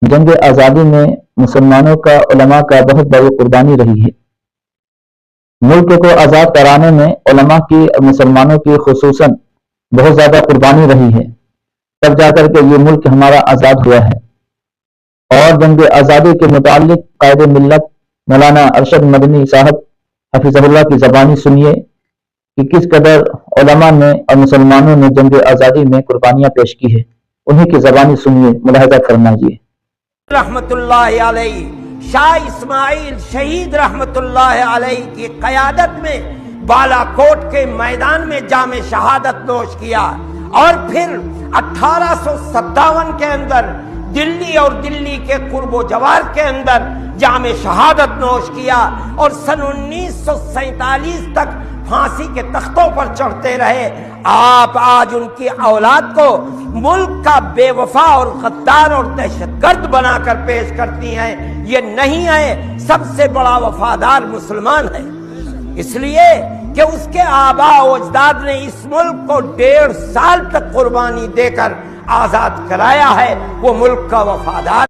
جنگ آزادی میں مسلمانوں کا علماء کا بہت بڑی قربانی رہی ہے۔ ملک کو آزاد کرانے میں علماء کی اور مسلمانوں کی خصوصاً بہت زیادہ قربانی رہی ہے، تب جا کر کے یہ ملک ہمارا آزاد ہوا ہے۔ اور جنگ آزادی کے متعلق قائد ملت مولانا ارشد مدنی صاحب حفظہ اللہ کی زبانی سنیے کہ کس قدر علماء نے اور مسلمانوں نے جنگ آزادی میں قربانیاں پیش کی ہے۔ انہی کی زبانی سنیے، ملاحظہ فرمائیے۔ رحمت اللہ علیہ شاہ اسماعیل شہید رحمت اللہ علیہ کی قیادت میں بالا کوٹ کے میدان میں جام شہادت نوش کیا، اور پھر 1857 کے اندر دلی اور دلی کے قرب و جوار کے اندر جام شہادت نوش کیا، اور سن 1947 تک پھانسی کے تختوں پر چڑھتے رہے۔ آپ آج ان کی اولاد کو ملک کا بے وفا اور غدار اور دہشت گرد بنا کر پیش کرتی ہیں۔ یہ نہیں ہے، سب سے بڑا وفادار مسلمان ہے، اس لیے کہ اس کے آباء و اجداد نے اس ملک کو 1.5 سال تک قربانی دے کر آزاد کرایا ہے۔ وہ ملک کا وفادار